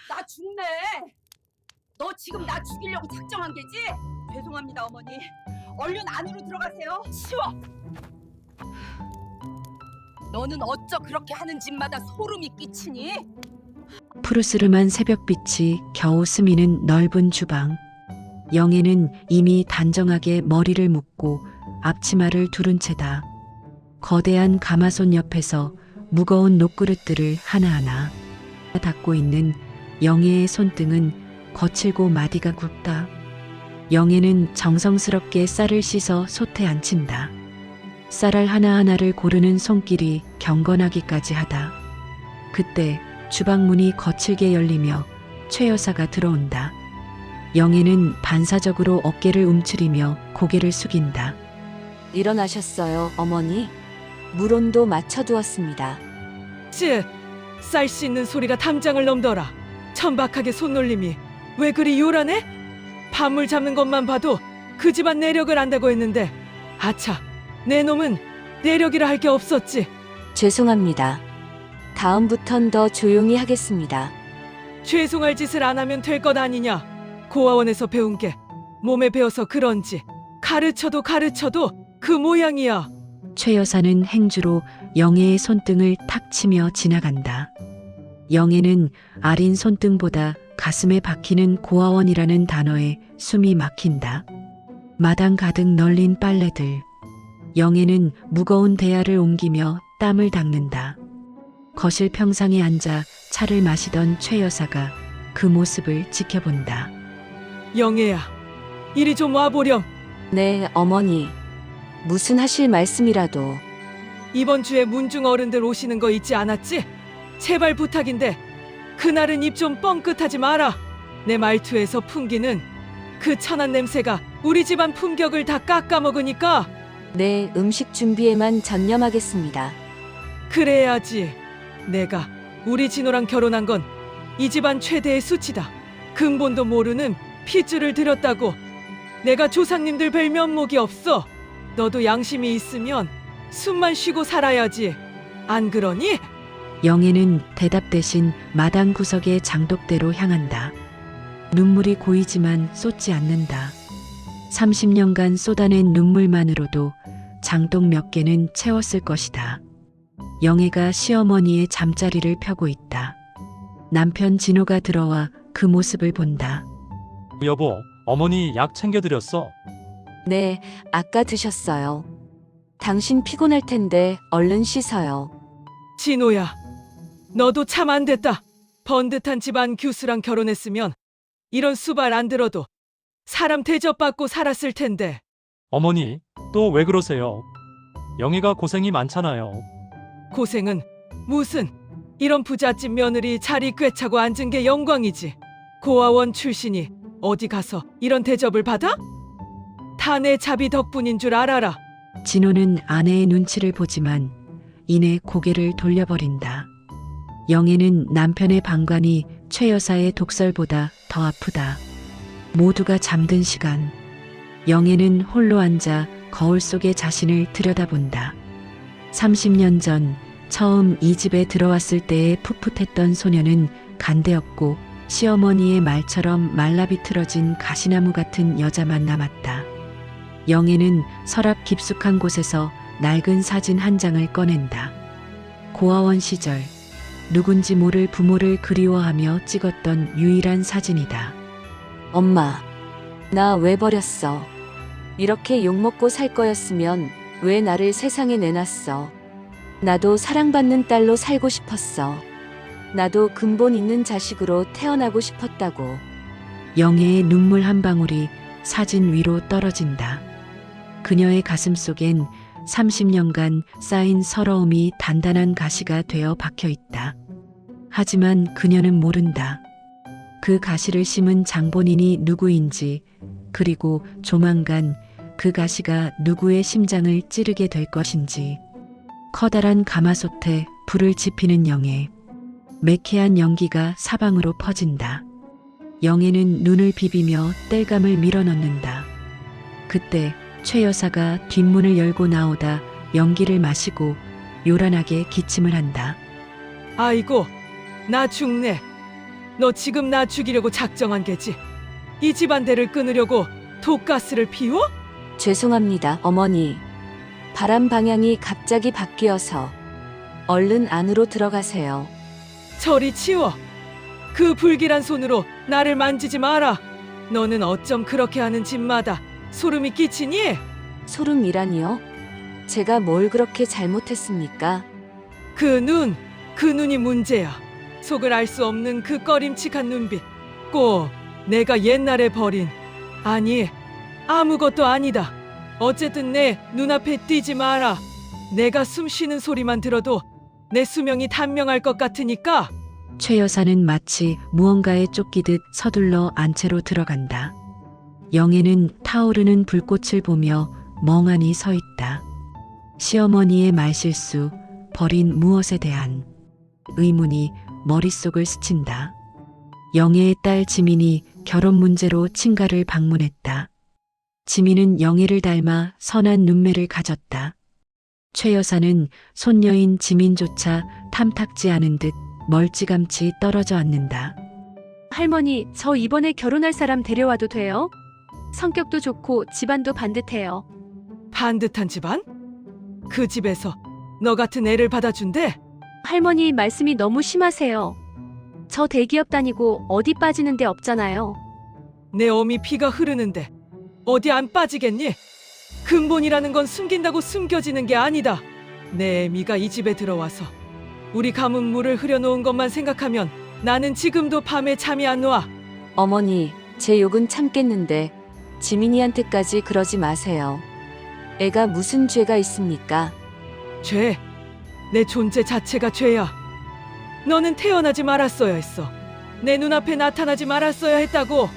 나 죽네. 너 지금 나 죽이려고 작정한 게지? 죄송합니다, 어머니. 얼른 안으로 들어가세요. 치워. 너는 어쩌 그렇게 하는 집마다 소름이 끼치니? 푸르스름한 새벽빛이 겨우 스미는 넓은 주방. 영애는 이미 단정하게 머리를 묶고 앞치마를 두른 채다. 거대한 가마솥 옆에서 무거운 녹그릇들을 하나하나 닦고 있는 영애의 손등은 거칠고 마디가 굵다. 영애는 정성스럽게 쌀을 씻어 솥에 앉힌다. 쌀알 하나하나를 고르는 손길이 경건하기까지 하다. 그때 주방문이 거칠게 열리며 최 여사가 들어온다. 영애는 반사적으로 어깨를 움츠리며 고개를 숙인다. 일어나셨어요, 어머니? 물온도 맞춰두었습니다. 쌀 씻는 소리가 담장을 넘더라. 천박하게 손놀림이 왜 그리 요란해? 밤물 잡는 것만 봐도 그 집안 내력을 안다고 했는데 아차, 내 놈은 내력이라 할 게 없었지. 죄송합니다. 다음부턴 더 조용히 하겠습니다. 죄송할 짓을 안 하면 될 것 아니냐. 고아원에서 배운 게 몸에 배어서 그런지 가르쳐도 그 모양이야. 최 여사는 행주로 영애의 손등을 탁 치며 지나간다. 영애는 아린 손등보다 가슴에 박히는 고아원이라는 단어에 숨이 막힌다. 마당 가득 널린 빨래들. 영애는 무거운 대야를 옮기며 땀을 닦는다. 거실 평상에 앉아 차를 마시던 최 여사가 그 모습을 지켜본다. 영애야, 이리 좀 와보렴. 네, 어머니. 무슨 하실 말씀이라도. 이번 주에 문중 어른들 오시는 거 잊지 않았지? 제발 부탁인데 그날은 입 좀 뻥끗하지 마라. 내 말투에서 풍기는 그 천한 냄새가 우리 집안 품격을 다 깎아먹으니까. 네, 음식 준비에만 전념하겠습니다. 그래야지. 내가 우리 진호랑 결혼한 건 이 집안 최대의 수치다. 근본도 모르는 핏줄을 들였다고. 내가 조상님들 뵐 면목이 없어. 너도 양심이 있으면 숨만 쉬고 살아야지. 안 그러니? 영애는 대답 대신 마당 구석의 장독대로 향한다. 눈물이 고이지만 쏟지 않는다. 30년간 쏟아낸 눈물만으로도 장독 몇 개는 채웠을 것이다. 영애가 시어머니의 잠자리를 펴고 있다. 남편 진호가 들어와 그 모습을 본다. 여보, 어머니 약 챙겨드렸어. 네, 아까 드셨어요. 당신 피곤할 텐데 얼른 씻어요. 진호야, 너도 참 안 됐다. 번듯한 집안 교수랑 결혼했으면 이런 수발 안 들어도 사람 대접받고 살았을 텐데. 어머니, 또 왜 그러세요? 영희가 고생이 많잖아요. 고생은 무슨, 이런 부잣집 며느리 자리 꿰차고 앉은 게 영광이지. 고아원 출신이 어디 가서 이런 대접을 받아? 다 내 자비 덕분인 줄 알아라. 진호는 아내의 눈치를 보지만 이내 고개를 돌려버린다. 영애는 남편의 방관이 최 여사의 독설보다 더 아프다. 모두가 잠든 시간. 영애는 홀로 앉아 거울 속의 자신을 들여다본다. 30년 전 처음 이 집에 들어왔을 때의 풋풋했던 소녀는 간대없고 시어머니의 말처럼 말라비틀어진 가시나무 같은 여자만 남았다. 영애는 서랍 깊숙한 곳에서 낡은 사진 한 장을 꺼낸다. 고아원 시절 누군지 모를 부모를 그리워하며 찍었던 유일한 사진이다. 엄마, 나 왜 버렸어? 이렇게 욕먹고 살 거였으면 왜 나를 세상에 내놨어? 나도 사랑받는 딸로 살고 싶었어. 나도 근본 있는 자식으로 태어나고 싶었다고. 영애의 눈물 한 방울이 사진 위로 떨어진다. 그녀의 가슴 속엔 30년간 쌓인 서러움이 단단한 가시가 되어 박혀 있다. 하지만 그녀는 모른다. 그 가시를 심은 장본인이 누구인지, 그리고 조만간 그 가시가 누구의 심장을 찌르게 될 것인지. 커다란 가마솥에 불을 지피는 영애. 매캐한 연기가 사방으로 퍼진다. 영애는 눈을 비비며 땔감을 밀어넣는다. 그때 최 여사가 뒷문을 열고 나오다 연기를 마시고 요란하게 기침을 한다. 아이고, 나 죽네. 너 지금 나 죽이려고 작정한 게지? 이 집안대를 끊으려고 독가스를 피워? 죄송합니다, 어머니. 바람 방향이 갑자기 바뀌어서 얼른 안으로 들어가세요. 저리 치워. 그 불길한 손으로 나를 만지지 마라. 너는 어쩜 그렇게 하는 집마다 소름이 끼치니? 소름이라니요? 제가 뭘 그렇게 잘못했습니까? 그 눈이 문제야. 속을 알 수 없는 그 꺼림칙한 눈빛. 꼭 내가 옛날에 버린, 아니, 아무것도 아니다. 어쨌든 내 눈앞에 띄지 마라. 내가 숨 쉬는 소리만 들어도 내 수명이 단명할 것 같으니까. 최 여사는 마치 무언가에 쫓기듯 서둘러 안채로 들어간다. 영애는 타오르는 불꽃을 보며 멍하니 서 있다. 시어머니의 말실수, 버린 무엇에 대한 의문이 머릿속을 스친다. 영애의 딸 지민이 결혼 문제로 친가를 방문했다. 지민은 영애를 닮아 선한 눈매를 가졌다. 최 여사는 손녀인 지민조차 탐탁지 않은 듯 멀찌감치 떨어져 앉는다. 할머니, 저 이번에 결혼할 사람 데려와도 돼요? 성격도 좋고 집안도 반듯해요. 반듯한 집안? 그 집에서 너 같은 애를 받아준대? 할머니 말씀이 너무 심하세요. 저 대기업 다니고 어디 빠지는 데 없잖아요. 내 어미 피가 흐르는데 어디 안 빠지겠니? 근본이라는 건 숨긴다고 숨겨지는 게 아니다. 내 애미가 이 집에 들어와서 우리 가문 물을 흐려놓은 것만 생각하면 나는 지금도 밤에 잠이 안 와. 어머니, 제 욕은 참겠는데 지민이한테까지 그러지 마세요. 애가 무슨 죄가 있습니까? 죄. 내 존재 자체가 죄야. 너는 태어나지 말았어야 했어. 내 눈앞에 나타나지 말았어야 했다고.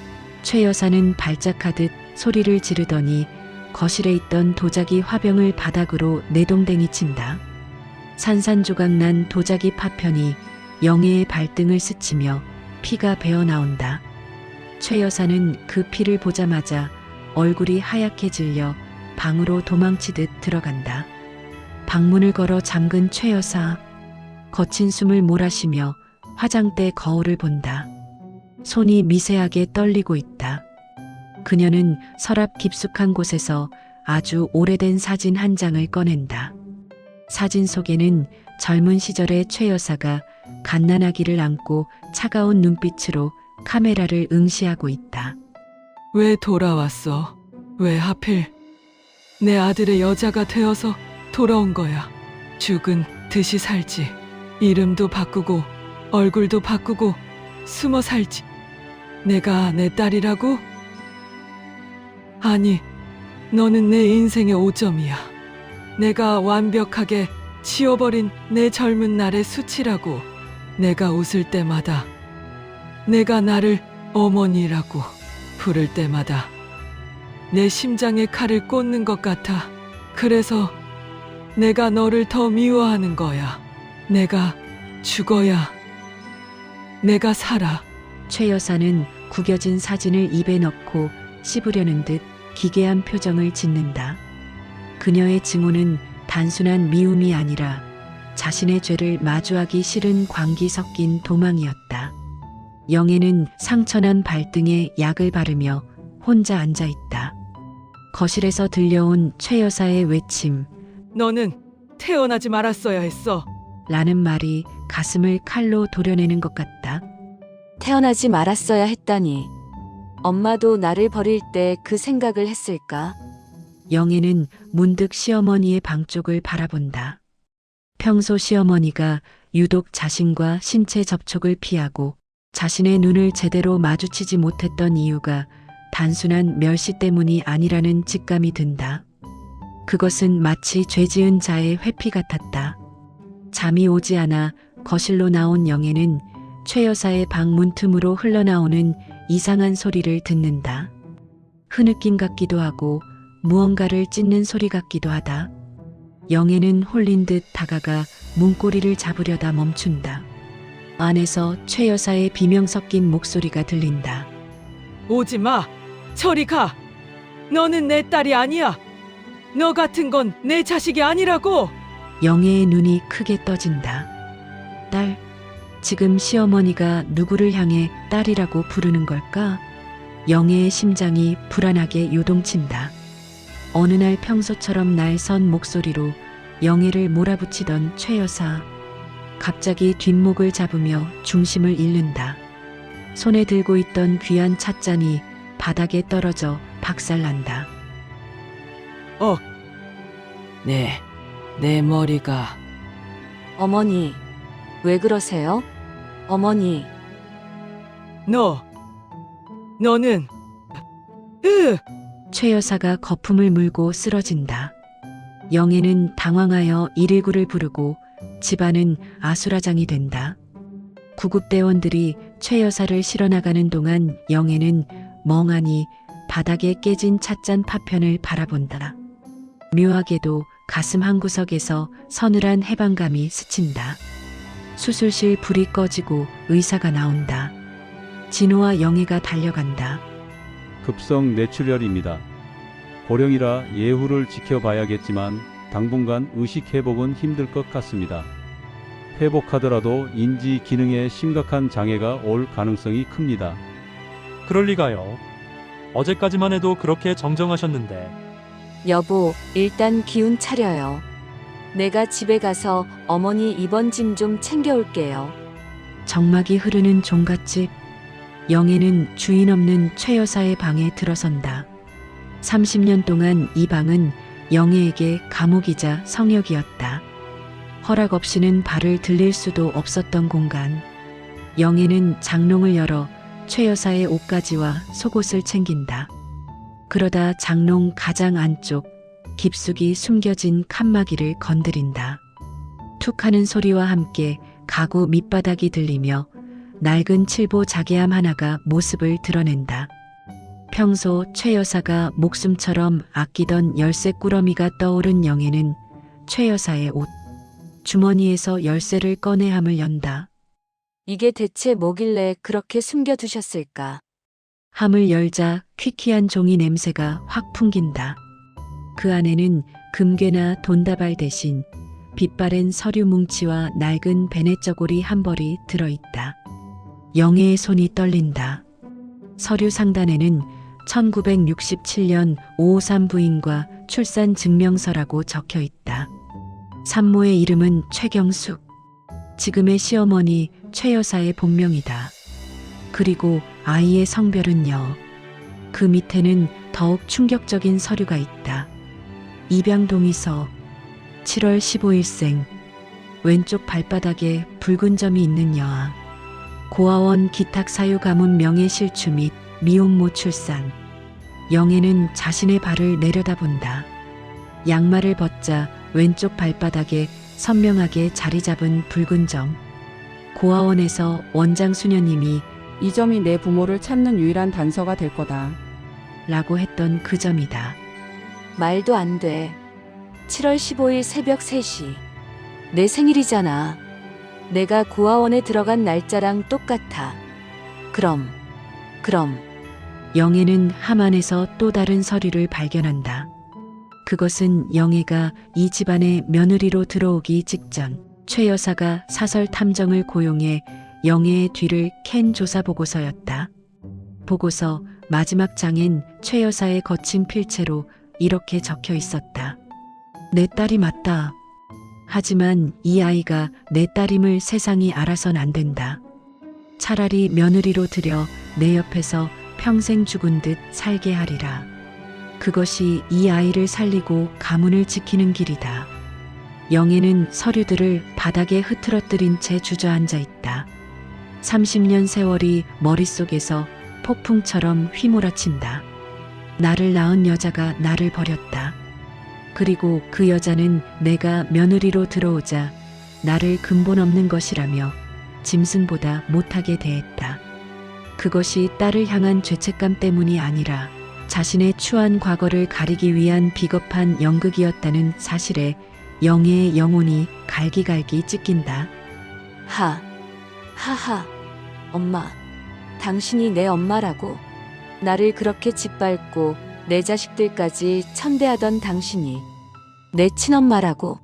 최 여사는 발작하듯 소리를 지르더니 거실에 있던 도자기 화병을 바닥으로 내동댕이 친다. 산산조각난 도자기 파편이 영애의 발등을 스치며 피가 배어 나온다. 최 여사는 그 피를 보자마자 얼굴이 하얗게 질려 방으로 도망치듯 들어간다. 방문을 걸어 잠근 최 여사. 거친 숨을 몰아쉬며 화장대 거울을 본다. 손이 미세하게 떨리고 있다. 그녀는 서랍 깊숙한 곳에서 아주 오래된 사진 한 장을 꺼낸다. 사진 속에는 젊은 시절의 최 여사가 갓난아기를 안고 차가운 눈빛으로 카메라를 응시하고 있다. 왜 돌아왔어? 왜 하필 내 아들의 여자가 되어서 돌아온 거야? 죽은 듯이 살지. 이름도 바꾸고 얼굴도 바꾸고 숨어 살지. 내가 내 딸이라고? 아니, 너는 내 인생의 오점이야. 내가 완벽하게 지워버린 내 젊은 날의 수치라고. 내가 웃을 때마다, 내가 나를 어머니라고 부를 때마다 내 심장에 칼을 꽂는 것 같아. 그래서 내가 너를 더 미워하는 거야. 내가 죽어야 내가 살아. 최 여사는 구겨진 사진을 입에 넣고 씹으려는 듯 기괴한 표정을 짓는다. 그녀의 증오는 단순한 미움이 아니라 자신의 죄를 마주하기 싫은 광기 섞인 도망이었다. 영애는 상처난 발등에 약을 바르며 혼자 앉아 있다. 거실에서 들려온 최 여사의 외침, 너는 태어나지 말았어야 했어. 라는 말이 가슴을 칼로 도려내는 것 같다. 태어나지 말았어야 했다니. 엄마도 나를 버릴 때 그 생각을 했을까? 영애는 문득 시어머니의 방 쪽을 바라본다. 평소 시어머니가 유독 자신과 신체 접촉을 피하고 자신의 눈을 제대로 마주치지 못했던 이유가 단순한 멸시 때문이 아니라는 직감이 든다. 그것은 마치 죄 지은 자의 회피 같았다. 잠이 오지 않아 거실로 나온 영애는 최 여사의 방 문틈으로 흘러나오는 이상한 소리를 듣는다. 흐느낌 같기도 하고 무언가를 찢는 소리 같기도 하다. 영애는 홀린 듯 다가가 문고리를 잡으려다 멈춘다. 안에서 최 여사의 비명 섞인 목소리가 들린다. 오지 마. 저리 가. 너는 내 딸이 아니야. 너 같은 건 내 자식이 아니라고. 영애의 눈이 크게 떠진다. 딸, 지금 시어머니가 누구를 향해 딸이라고 부르는 걸까? 영애의 심장이 불안하게 요동친다. 어느 날 평소처럼 날선 목소리로 영애를 몰아붙이던 최 여사. 갑자기 뒷목을 잡으며 중심을 잃는다. 손에 들고 있던 귀한 찻잔이 바닥에 떨어져 박살난다. 내 머리가. 어머니, 왜 그러세요? 어머니, 너는 최 여사가 거품을 물고 쓰러진다. 영애는 당황하여 119를 부르고 집안은 아수라장이 된다. 구급대원들이 최 여사를 실어나가는 동안 영애는 멍하니 바닥에 깨진 찻잔 파편을 바라본다. 묘하게도 가슴 한구석에서 서늘한 해방감이 스친다. 수술실 불이 꺼지고 의사가 나온다. 진호와 영애가 달려간다. 급성 뇌출혈입니다. 고령이라 예후를 지켜봐야겠지만 당분간 의식 회복은 힘들 것 같습니다. 회복하더라도 인지 기능에 심각한 장애가 올 가능성이 큽니다. 그럴 리가요. 어제까지만 해도 그렇게 정정하셨는데. 여보, 일단 기운 차려요. 내가 집에 가서 어머니 입원 짐 좀 챙겨올게요. 정막이 흐르는 종갓집. 영애는 주인 없는 최 여사의 방에 들어선다. 30년 동안 이 방은 영애에게 감옥이자 성역이었다. 허락 없이는 발을 들릴 수도 없었던 공간. 영애는 장롱을 열어 최 여사의 옷가지와 속옷을 챙긴다. 그러다 장롱 가장 안쪽 깊숙이 숨겨진 칸막이를 건드린다. 툭 하는 소리와 함께 가구 밑바닥이 들리며 낡은 칠보 자개함 하나가 모습을 드러낸다. 평소 최 여사가 목숨처럼 아끼던 열쇠 꾸러미가 떠오른 영애는 최 여사의 옷 주머니에서 열쇠를 꺼내 함을 연다. 이게 대체 뭐길래 그렇게 숨겨두셨을까? 함을 열자 퀴퀴한 종이 냄새가 확 풍긴다. 그 안에는 금괴나 돈다발 대신 빛바랜 서류 뭉치와 낡은 베네저고리 한 벌이 들어있다. 영애의 손이 떨린다. 서류 상단에는 1967년 553 부인과 출산 증명서라고 적혀 있다. 산모의 이름은 최경숙. 지금의 시어머니 최 여사의 본명이다. 그리고 아이의 성별은요. 그 밑에는 더욱 충격적인 서류가 있다. 입양 동의서 7월 15일생 왼쪽 발바닥에 붉은 점이 있는 여아. 고아원 기탁 사유 가문 명예 실추 및 미혼모 출산. 영애는 자신의 발을 내려다본다. 양말을 벗자 왼쪽 발바닥에 선명하게 자리 잡은 붉은 점. 고아원에서 원장 수녀님이 이 점이 내 부모를 찾는 유일한 단서가 될 거다. 라고 했던 그 점이다. 말도 안 돼. 7월 15일 새벽 3시. 내 생일이잖아. 내가 고아원에 들어간 날짜랑 똑같아. 그럼. 영애는 함 안에서 또 다른 서류를 발견한다. 그것은 영애가 이 집안의 며느리로 들어오기 직전 최 여사가 사설 탐정을 고용해 영애의 뒤를 캔 조사 보고서였다. 보고서 마지막 장엔 최 여사의 거친 필체로 이렇게 적혀 있었다. 내 딸이 맞다. 하지만 이 아이가 내 딸임을 세상이 알아선 안 된다. 차라리 며느리로 들여 내 옆에서 평생 죽은 듯 살게 하리라. 그것이 이 아이를 살리고 가문을 지키는 길이다. 영애는 서류들을 바닥에 흐트러뜨린 채 주저앉아 있다. 30년 세월이 머릿속에서 폭풍처럼 휘몰아친다. 나를 낳은 여자가 나를 버렸다. 그리고 그 여자는 내가 며느리로 들어오자 나를 근본 없는 것이라며 짐승보다 못하게 대했다. 그것이 딸을 향한 죄책감 때문이 아니라 자신의 추한 과거를 가리기 위한 비겁한 연극이었다는 사실에 영애의 영혼이 갈기갈기 찢긴다. 하하. 엄마, 당신이 내 엄마라고. 나를 그렇게 짓밟고 내 자식들까지 천대하던 당신이 내 친엄마라고.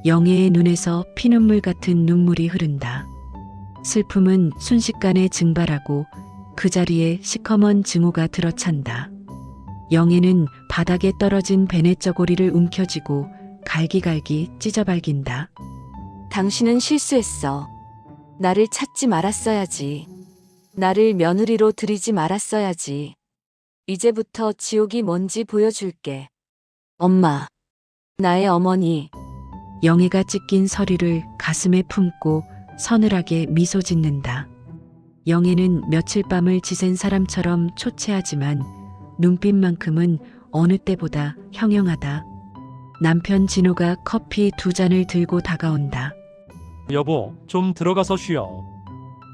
영애의 눈에서 피눈물 같은 눈물이 흐른다. 슬픔은 순식간에 증발하고 그 자리에 시커먼 증오가 들어찬다. 영애는 바닥에 떨어진 베네 저고리를 움켜쥐고 갈기갈기 찢어발긴다. 당신은 실수했어. 나를 찾지 말았어야지. 나를 며느리로 들이지 말았어야지. 이제부터 지옥이 뭔지 보여줄게. 엄마. 나의 어머니. 영애가 찢긴 서리를 가슴에 품고 서늘하게 미소 짓는다. 영애는 며칠 밤을 지샌 사람처럼 초췌하지만 눈빛만큼은 어느 때보다 형형하다. 남편 진호가 커피 2잔을 들고 다가온다. 여보, 좀 들어가서 쉬어.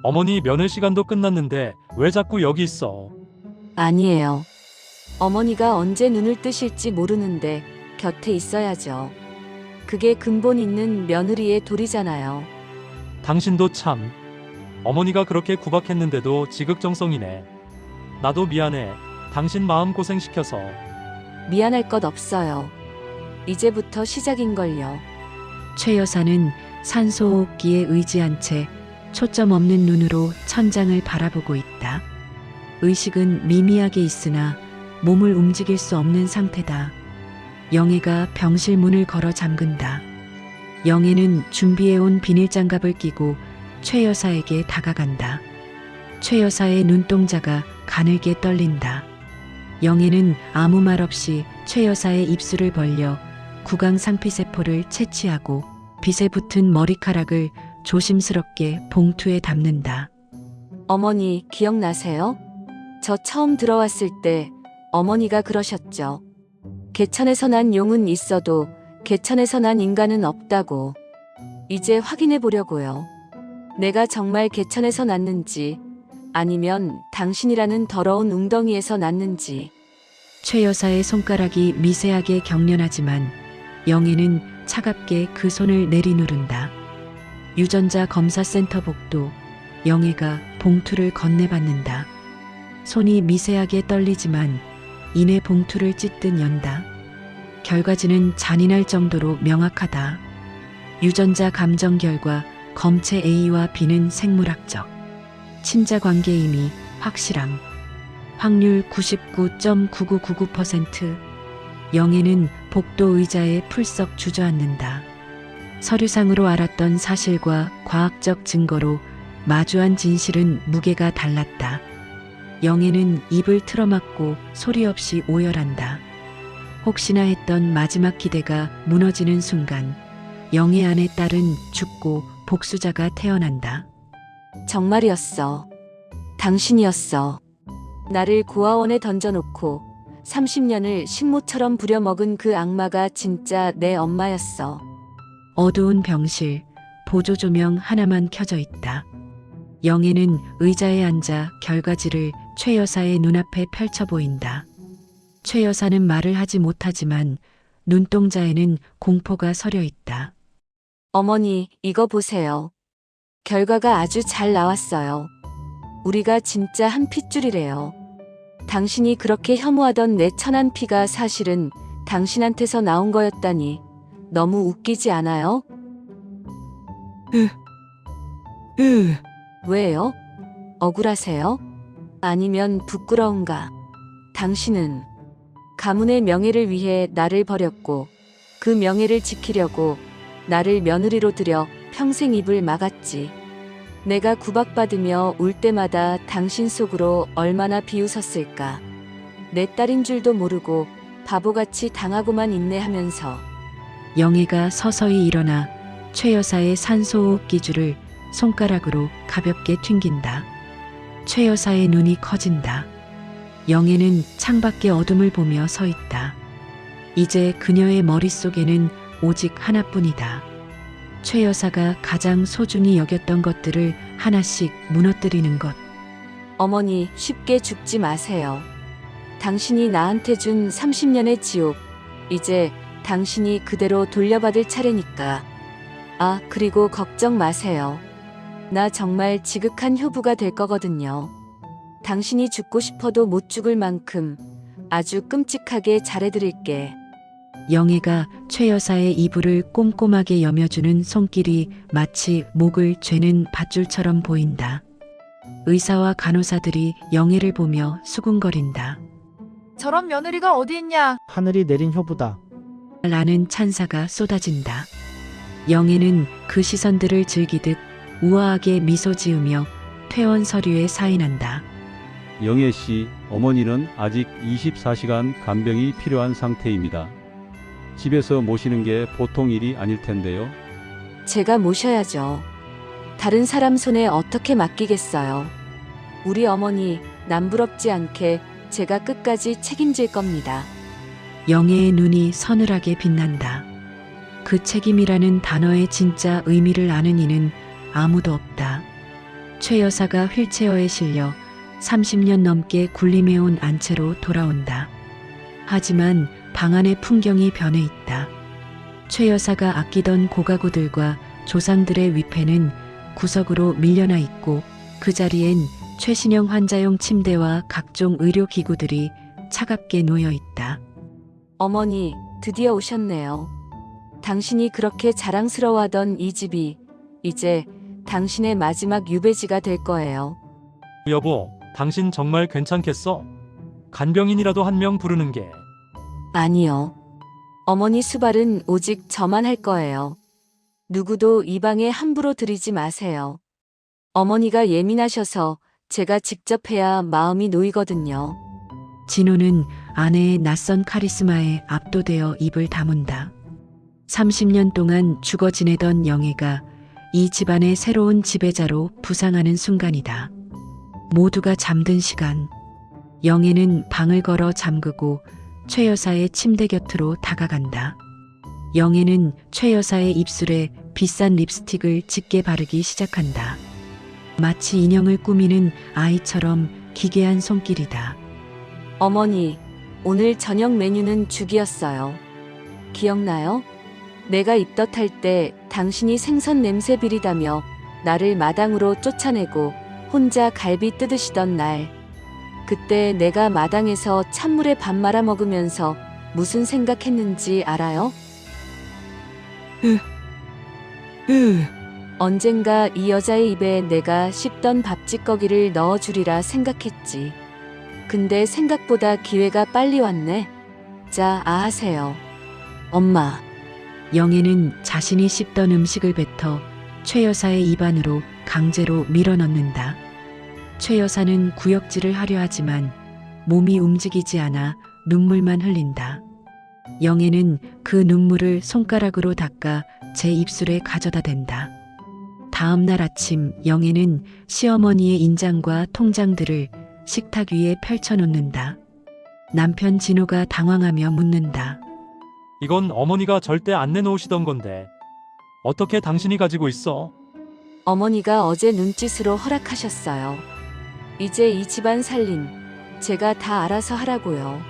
어머니 면회 시간도 끝났는데 왜 자꾸 여기 있어? 아니에요. 어머니가 언제 눈을 뜨실지 모르는데 곁에 있어야죠. 그게 근본 있는 며느리의 도리잖아요. 당신도 참. 어머니가 그렇게 구박했는데도 지극정성이네. 나도 미안해. 당신 마음 고생시켜서. 미안할 것 없어요. 이제부터 시작인걸요. 최 여사는 산소호흡기에 의지한 채 초점 없는 눈으로 천장을 바라보고 있다. 의식은 미미하게 있으나 몸을 움직일 수 없는 상태다. 영애가 병실 문을 걸어 잠근다. 영애는 준비해온 비닐장갑을 끼고 최 여사에게 다가간다. 최 여사의 눈동자가 가늘게 떨린다. 영애는 아무 말 없이 최 여사의 입술을 벌려 구강 상피세포를 채취하고 빗에 붙은 머리카락을 조심스럽게 봉투에 담는다. 어머니 기억나세요? 저 처음 들어왔을 때 어머니가 그러셨죠. 개천에서 난 용은 있어도 개천에서 난 인간은 없다고. 이제 확인해 보려고요. 내가 정말 개천에서 났는지 아니면 당신이라는 더러운 웅덩이에서 났는지. 최 여사의 손가락이 미세하게 경련하지만 영애는 차갑게 그 손을 내리누른다. 유전자 검사센터 복도. 영애가 봉투를 건네받는다. 손이 미세하게 떨리지만 이내 봉투를 찢듯 연다. 결과지는 잔인할 정도로 명확하다. 유전자 감정 결과 검체 A와 B는 생물학적. 친자 관계임이 확실함. 확률 99.9999%. 영애는 복도 의자에 풀썩 주저앉는다. 서류상으로 알았던 사실과 과학적 증거로 마주한 진실은 무게가 달랐다. 영애는 입을 틀어막고 소리 없이 오열한다. 혹시나 했던 마지막 기대가 무너지는 순간 영애 안의 딸은 죽고 복수자가 태어난다. 정말이었어. 당신이었어. 나를 고아원에 던져놓고 30년을 식모처럼 부려먹은 그 악마가 진짜 내 엄마였어. 어두운 병실, 보조 조명 하나만 켜져 있다. 영애는 의자에 앉아 결과지를 최 여사의 눈앞에 펼쳐 보인다. 최 여사는 말을 하지 못하지만 눈동자에는 공포가 서려 있다. 어머니, 이거 보세요. 결과가 아주 잘 나왔어요. 우리가 진짜 한 핏줄이래요. 당신이 그렇게 혐오하던 내 천한 피가 사실은 당신한테서 나온 거였다니 너무 웃기지 않아요? 왜요? 억울하세요? 아니면 부끄러운가? 당신은 가문의 명예를 위해 나를 버렸고 그 명예를 지키려고 나를 며느리로 들여 평생 입을 막았지. 내가 구박받으며 울 때마다 당신 속으로 얼마나 비웃었을까. 내 딸인 줄도 모르고 바보같이 당하고만 있네 하면서. 영애가 서서히 일어나 최 여사의 산소호흡 기줄을 손가락으로 가볍게 튕긴다. 최 여사의 눈이 커진다. 영애는 창밖의 어둠을 보며 서 있다. 이제 그녀의 머릿속에는 오직 하나뿐이다. 최 여사가 가장 소중히 여겼던 것들을 하나씩 무너뜨리는 것. 어머니, 쉽게 죽지 마세요. 당신이 나한테 준 30년의 지옥, 이제 당신이 그대로 돌려받을 차례니까. 아, 그리고 걱정 마세요. 나 정말 지극한 효부가 될 거거든요. 당신이 죽고 싶어도 못 죽을 만큼 아주 끔찍하게 잘해드릴게. 영애가 최 여사의 이불을 꼼꼼하게 여며주는 손길이 마치 목을 죄는 밧줄처럼 보인다. 의사와 간호사들이 영애를 보며 수군거린다. 저런 며느리가 어디 있냐? 하늘이 내린 효부다. 라는 찬사가 쏟아진다. 영애는 그 시선들을 즐기듯 우아하게 미소 지으며 퇴원 서류에 사인한다. 영애 씨, 어머니는 아직 24시간 간병이 필요한 상태입니다. 집에서 모시는 게 보통 일이 아닐 텐데요. 제가 모셔야죠. 다른 사람 손에 어떻게 맡기겠어요. 우리 어머니 남부럽지 않게 제가 끝까지 책임질 겁니다. 영애의 눈이 서늘하게 빛난다. 그 책임이라는 단어의 진짜 의미를 아는 이는 아무도 없다. 최 여사가 휠체어에 실려 30년 넘게 군림해온 안채로 돌아온다. 하지만 방 안의 풍경이 변해 있다. 최 여사가 아끼던 고가구들과 조상들의 위패는 구석으로 밀려나 있고 그 자리엔 최신형 환자용 침대와 각종 의료기구들이 차갑게 놓여 있다. 어머니, 드디어 오셨네요. 당신이 그렇게 자랑스러워하던 이 집이 이제 당신의 마지막 유배지가 될 거예요. 여보, 당신 정말 괜찮겠어? 간병인이라도 한 명 부르는 게. 아니요. 어머니 수발은 오직 저만 할 거예요. 누구도 이 방에 함부로 들이지 마세요. 어머니가 예민하셔서 제가 직접 해야 마음이 놓이거든요. 진호는 아내의 낯선 카리스마에 압도되어 입을 다문다. 30년 동안 죽어 지내던 영애가 이 집안의 새로운 지배자로 부상하는 순간이다. 모두가 잠든 시간, 영애는 방을 걸어 잠그고 최 여사의 침대 곁으로 다가간다. 영애는 최 여사의 입술에 비싼 립스틱을 짙게 바르기 시작한다. 마치 인형을 꾸미는 아이처럼 기괴한 손길이다. 어머니, 오늘 저녁 메뉴는 죽이었어요. 기억나요? 내가 입덧할 때 당신이 생선 냄새 비리다며 나를 마당으로 쫓아내고 혼자 갈비 뜯으시던 날. 그때 내가 마당에서 찬물에 밥 말아 먹으면서 무슨 생각했는지 알아요? 언젠가 이 여자의 입에 내가 씹던 밥찌꺼기를 넣어주리라 생각했지. 근데 생각보다 기회가 빨리 왔네. 자, 하세요. 엄마. 영애는 자신이 씹던 음식을 뱉어 최 여사의 입안으로 강제로 밀어넣는다. 최 여사는 구역질을 하려 하지만 몸이 움직이지 않아 눈물만 흘린다. 영애는 그 눈물을 손가락으로 닦아 제 입술에 가져다 댄다. 다음 날 아침 영애는 시어머니의 인장과 통장들을 식탁 위에 펼쳐놓는다. 남편 진호가 당황하며 묻는다. 이건 어머니가 절대 안 내놓으시던 건데. 어떻게 당신이 가지고 있어? 어머니가 어제 눈짓으로 허락하셨어요. 이제 이 집안 살림 제가 다 알아서 하라고요.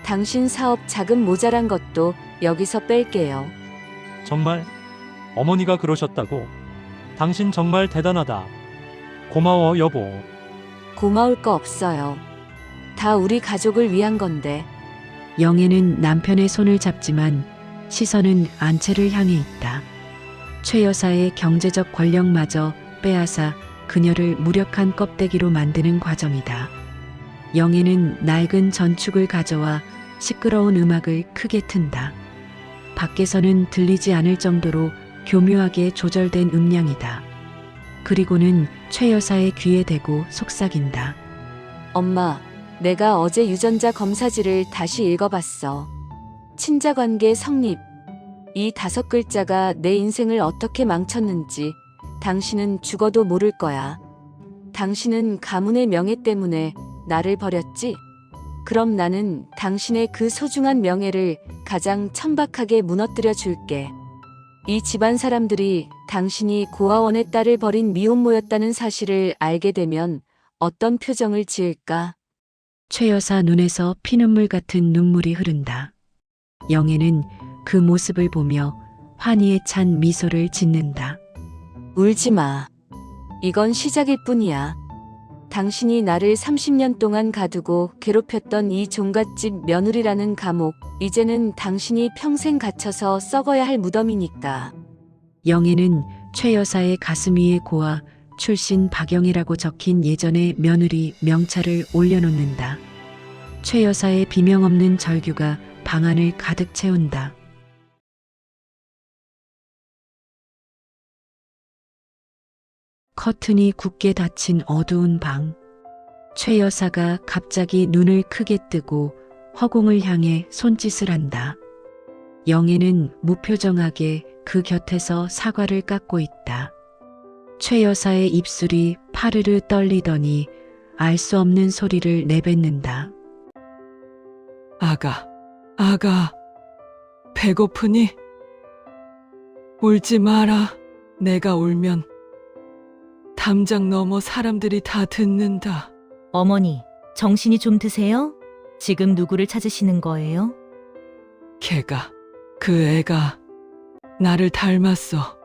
당신 사업 자금 모자란 것도 여기서 뺄게요. 정말? 어머니가 그러셨다고? 당신 정말 대단하다. 고마워, 여보. 고마울 거 없어요. 다 우리 가족을 위한 건데. 영애는 남편의 손을 잡지만 시선은 안채를 향해 있다. 최 여사의 경제적 권력마저 빼앗아 그녀를 무력한 껍데기로 만드는 과정이다. 영애는 낡은 전축을 가져와 시끄러운 음악을 크게 튼다. 밖에서는 들리지 않을 정도로 교묘하게 조절된 음량이다. 그리고는 최 여사의 귀에 대고 속삭인다. 엄마, 내가 어제 유전자 검사지를 다시 읽어봤어. 친자관계 성립. 이 5글자가 내 인생을 어떻게 망쳤는지 당신은 죽어도 모를 거야. 당신은 가문의 명예 때문에 나를 버렸지? 그럼 나는 당신의 그 소중한 명예를 가장 천박하게 무너뜨려 줄게. 이 집안 사람들이 당신이 고아원의 딸을 버린 미혼모였다는 사실을 알게 되면 어떤 표정을 지을까? 최 여사 눈에서 피눈물 같은 눈물이 흐른다. 영애는 그 모습을 보며 환희에 찬 미소를 짓는다. 울지 마. 이건 시작일 뿐이야. 당신이 나를 30년 동안 가두고 괴롭혔던 이 종갓집 며느리라는 감옥, 이제는 당신이 평생 갇혀서 썩어야 할 무덤이니까. 영애는 최 여사의 가슴 위에 고아 출신 박영이라고 적힌 예전의 며느리 명찰을 올려놓는다. 최 여사의 비명 없는 절규가 방안을 가득 채운다. 커튼이 굳게 닫힌 어두운 방. 최 여사가 갑자기 눈을 크게 뜨고 허공을 향해 손짓을 한다. 영애는 무표정하게 그 곁에서 사과를 깎고 있다. 최 여사의 입술이 파르르 떨리더니 알 수 없는 소리를 내뱉는다. 아가, 배고프니? 울지 마라. 내가 울면 담장 너머 사람들이 다 듣는다. 어머니, 정신이 좀 드세요? 지금 누구를 찾으시는 거예요? 그 애가 나를 닮았어.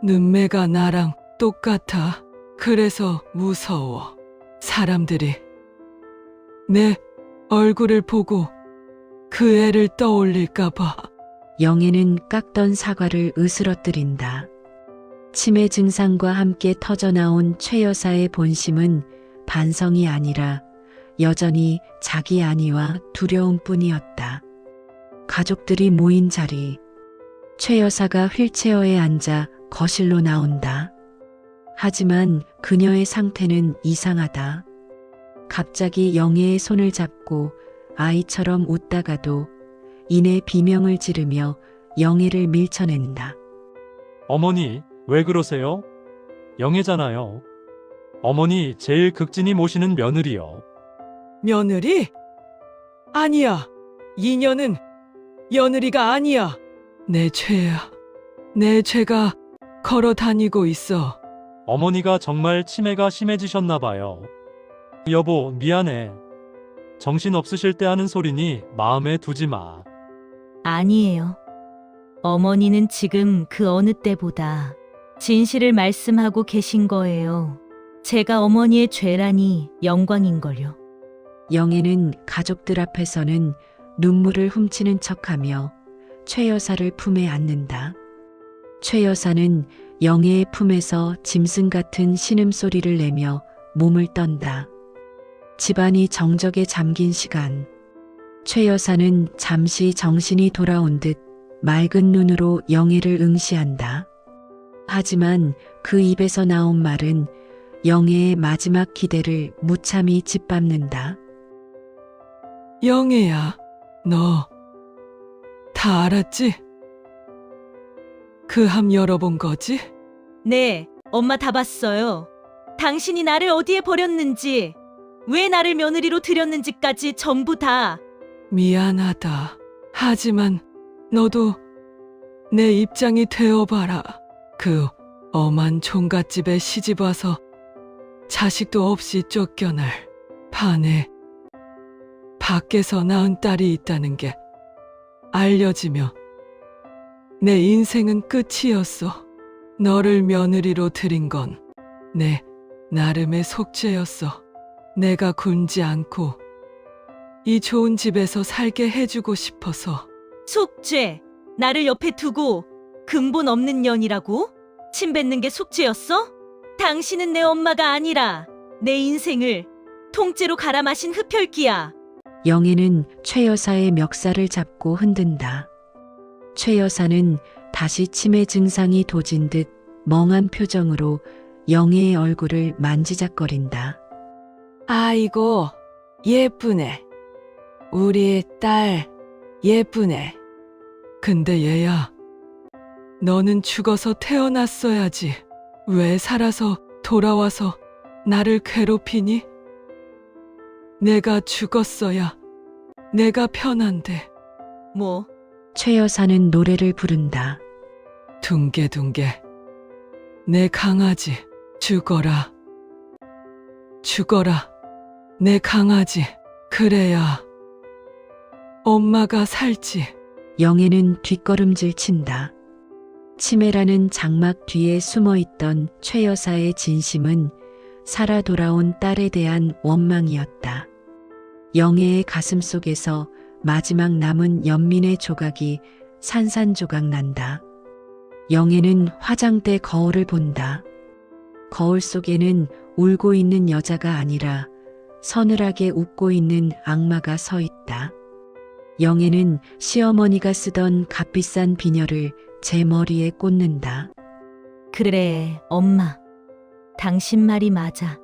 눈매가 나랑 똑같아. 그래서 무서워. 사람들이 내 얼굴을 보고 그 애를 떠올릴까봐. 영애는 깎던 사과를 으스러뜨린다. 치매 증상과 함께 터져나온 최 여사의 본심은 반성이 아니라 여전히 자기 안위와 두려움뿐이었다. 가족들이 모인 자리. 최 여사가 휠체어에 앉아 거실로 나온다. 하지만 그녀의 상태는 이상하다. 갑자기 영애의 손을 잡고 아이처럼 웃다가도 이내 비명을 지르며 영애를 밀쳐낸다. 어머니, 왜 그러세요? 영애잖아요. 어머니 제일 극진히 모시는 며느리요. 며느리? 아니야. 이 년은 며느리가 아니야. 내 죄야. 내 죄가 걸어 다니고 있어. 어머니가 정말 치매가 심해지셨나 봐요. 여보, 미안해. 정신 없으실 때 하는 소리니 마음에 두지 마. 아니에요. 어머니는 지금 그 어느 때보다 진실을 말씀하고 계신 거예요. 제가 어머니의 죄라니 영광인걸요. 영애는 가족들 앞에서는 눈물을 훔치는 척하며 최 여사를 품에 안는다. 최 여사는 영애의 품에서 짐승 같은 신음소리를 내며 몸을 떤다. 집안이 정적에 잠긴 시간. 최 여사는 잠시 정신이 돌아온 듯 맑은 눈으로 영애를 응시한다. 하지만 그 입에서 나온 말은 영애의 마지막 기대를 무참히 짓밟는다. 영애야, 너 다 알았지? 그 함 열어본 거지? 네, 엄마 다 봤어요. 당신이 나를 어디에 버렸는지, 왜 나를 며느리로 들였는지까지 전부 다. 미안하다. 하지만 너도 내 입장이 되어봐라. 그 엄한 종갓집에 시집와서 자식도 없이 쫓겨날 반에 밖에서 낳은 딸이 있다는 게 알려지며 내 인생은 끝이었어. 너를 며느리로 들인 건 내 나름의 속죄였어. 내가 굶지 않고 이 좋은 집에서 살게 해주고 싶어서. 속죄, 나를 옆에 두고 근본 없는 년이라고? 침 뱉는 게 속죄였어? 당신은 내 엄마가 아니라 내 인생을 통째로 갈아 마신 흡혈귀야. 영애는 최 여사의 멱살을 잡고 흔든다. 최 여사는 다시 치매 증상이 도진 듯 멍한 표정으로 영애의 얼굴을 만지작거린다. 아이고, 예쁘네. 우리 딸, 예쁘네. 근데 얘야, 너는 죽어서 태어났어야지. 왜 살아서 돌아와서 나를 괴롭히니? 내가 죽었어야 내가 편한데. 뭐? 최 여사는 노래를 부른다. 둥개둥개 내 강아지 죽어라. 죽어라 내 강아지. 그래야 엄마가 살지. 영애는 뒷걸음질 친다. 치매라는 장막 뒤에 숨어있던 최 여사의 진심은 살아 돌아온 딸에 대한 원망이었다. 영애의 가슴 속에서 마지막 남은 연민의 조각이 산산조각 난다. 영애는 화장대 거울을 본다. 거울 속에는 울고 있는 여자가 아니라 서늘하게 웃고 있는 악마가 서 있다. 영애는 시어머니가 쓰던 값비싼 비녀를 제 머리에 꽂는다. 그래, 엄마. 당신 말이 맞아.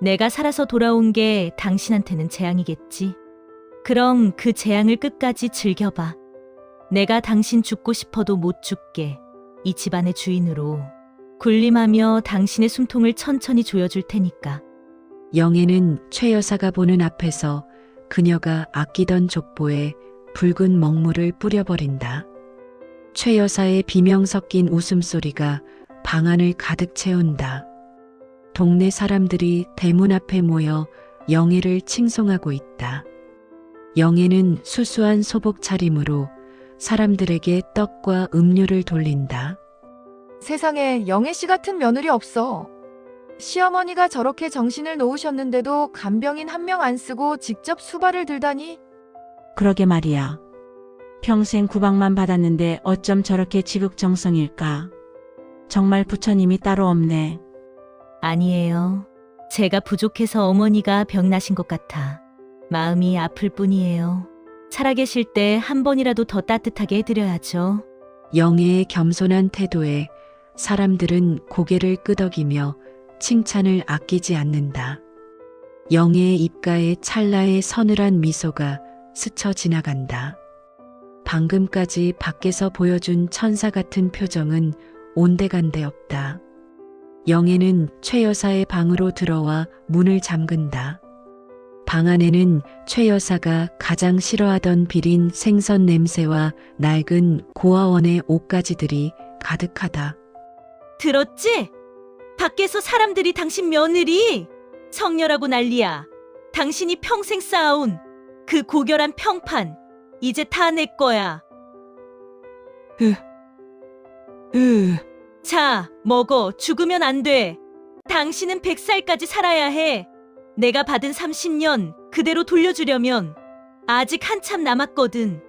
내가 살아서 돌아온 게 당신한테는 재앙이겠지. 그럼 그 재앙을 끝까지 즐겨봐. 내가 당신 죽고 싶어도 못 죽게 이 집안의 주인으로 군림하며 당신의 숨통을 천천히 조여줄 테니까. 영애는 최 여사가 보는 앞에서 그녀가 아끼던 족보에 붉은 먹물을 뿌려버린다. 최 여사의 비명 섞인 웃음소리가 방 안을 가득 채운다. 동네 사람들이 대문 앞에 모여 영애를 칭송하고 있다. 영애는 수수한 소복 차림으로 사람들에게 떡과 음료를 돌린다. 세상에 영애 씨 같은 며느리 없어. 시어머니가 저렇게 정신을 놓으셨는데도 간병인 한 명 안 쓰고 직접 수발을 들다니. 그러게 말이야. 평생 구박만 받았는데 어쩜 저렇게 지극정성일까? 정말 부처님이 따로 없네. 아니에요. 제가 부족해서 어머니가 병나신 것 같아. 마음이 아플 뿐이에요. 살아계실 때 한 번이라도 더 따뜻하게 해드려야죠. 영애의 겸손한 태도에 사람들은 고개를 끄덕이며 칭찬을 아끼지 않는다. 영애의 입가에 찰나의 서늘한 미소가 스쳐 지나간다. 방금까지 밖에서 보여준 천사 같은 표정은 온데간데 없다. 영애는 최 여사의 방으로 들어와 문을 잠근다. 방 안에는 최 여사가 가장 싫어하던 비린 생선 냄새와 낡은 고아원의 옷가지들이 가득하다. 들었지? 밖에서 사람들이 당신 며느리 성녀라고 난리야. 당신이 평생 쌓아온 그 고결한 평판 이제 다 내 거야. 자, 먹어. 죽으면 안 돼. 당신은 100살까지 살아야 해. 내가 받은 30년 그대로 돌려주려면 아직 한참 남았거든.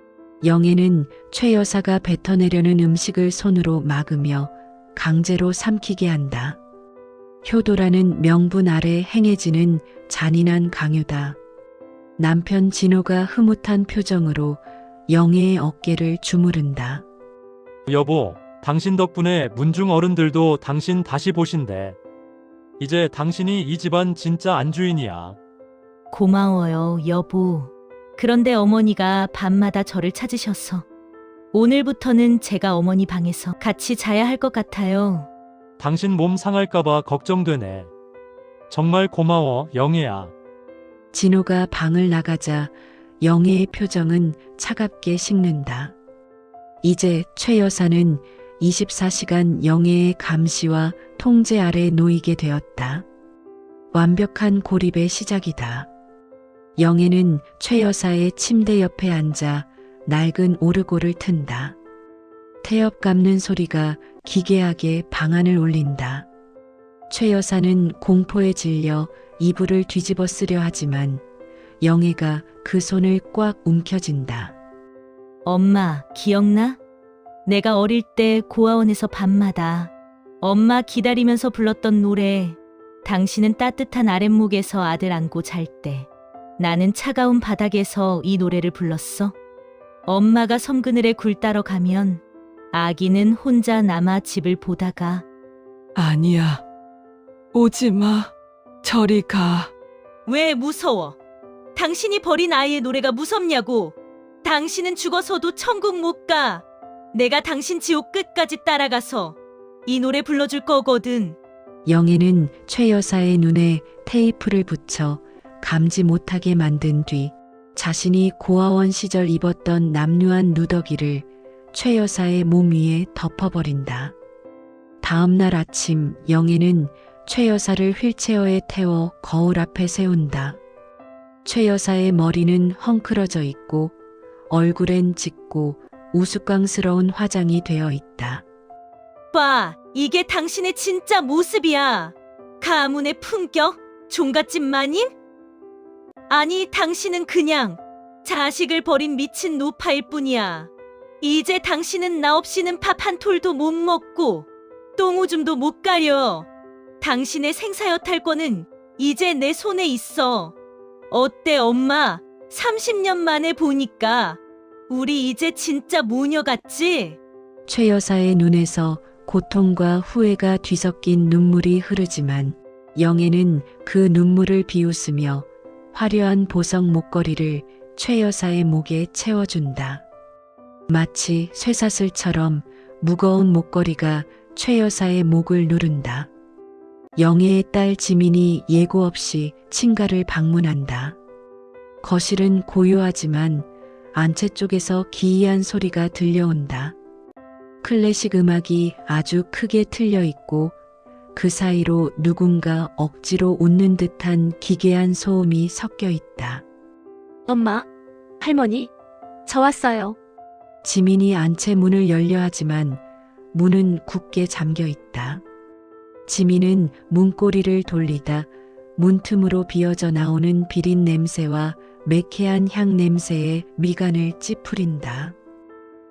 영애는 최 여사가 뱉어내려는 음식을 손으로 막으며 강제로 삼키게 한다. 효도라는 명분 아래 행해지는 잔인한 강요다. 남편 진호가 흐뭇한 표정으로 영애의 어깨를 주무른다. 여보, 당신 덕분에 문중 어른들도 당신 다시 보신대. 이제 당신이 이 집안 진짜 안주인이야. 고마워요, 여보. 그런데 어머니가 밤마다 저를 찾으셔서 오늘부터는 제가 어머니 방에서 같이 자야 할 것 같아요. 당신 몸 상할까봐 걱정되네. 정말 고마워, 영애야. 진호가 방을 나가자 영애의 표정은 차갑게 식는다. 이제 최 여사는 24시간 영애의 감시와 통제 아래 놓이게 되었다. 완벽한 고립의 시작이다. 영애는 최 여사의 침대 옆에 앉아 낡은 오르골을 튼다. 태엽 감는 소리가 기괴하게 방안을 울린다. 최 여사는 공포에 질려 이불을 뒤집어 쓰려 하지만 영애가 그 손을 꽉 움켜쥔다. 엄마, 기억나? 내가 어릴 때 고아원에서 밤마다 엄마 기다리면서 불렀던 노래. 당신은 따뜻한 아랫목에서 아들 안고 잘 때 나는 차가운 바닥에서 이 노래를 불렀어. 엄마가 섬그늘에 굴 따러 가면 아기는 혼자 남아 집을 보다가 아니야. 오지 마. 저리 가. 왜 무서워? 당신이 버린 아이의 노래가 무섭냐고. 당신은 죽어서도 천국 못 가. 내가 당신 지옥 끝까지 따라가서 이 노래 불러줄 거거든. 영애는 최 여사의 눈에 테이프를 붙여 감지 못하게 만든 뒤 자신이 고아원 시절 입었던 남루한 누더기를 최 여사의 몸 위에 덮어버린다. 다음 날 아침 영애는 최 여사를 휠체어에 태워 거울 앞에 세운다. 최 여사의 머리는 헝클어져 있고 얼굴엔 짙고 우스꽝스러운 화장이 되어 있다. 봐, 이게 당신의 진짜 모습이야. 가문의 품격? 종갓집 마님? 아니, 당신은 그냥 자식을 버린 미친 노파일 뿐이야. 이제 당신은 나 없이는 밥 한 톨도 못 먹고 똥오줌도 못 가려. 당신의 생사여탈권은 이제 내 손에 있어. 어때, 엄마? 30년 만에 보니까 우리 이제 진짜 모녀 같지? 최 여사의 눈에서 고통과 후회가 뒤섞인 눈물이 흐르지만 영애는 그 눈물을 비웃으며 화려한 보석 목걸이를 최 여사의 목에 채워준다. 마치 쇠사슬처럼 무거운 목걸이가 최 여사의 목을 누른다. 영애의 딸 지민이 예고 없이 친가를 방문한다. 거실은 고요하지만 안채 쪽에서 기이한 소리가 들려온다. 클래식 음악이 아주 크게 틀려 있고 그 사이로 누군가 억지로 웃는 듯한 기괴한 소음이 섞여 있다. 엄마, 할머니, 저 왔어요. 지민이 안채 문을 열려 하지만 문은 굳게 잠겨 있다. 지민은 문고리를 돌리다 문틈으로 비어져 나오는 비린 냄새와 매캐한 향 냄새에 미간을 찌푸린다.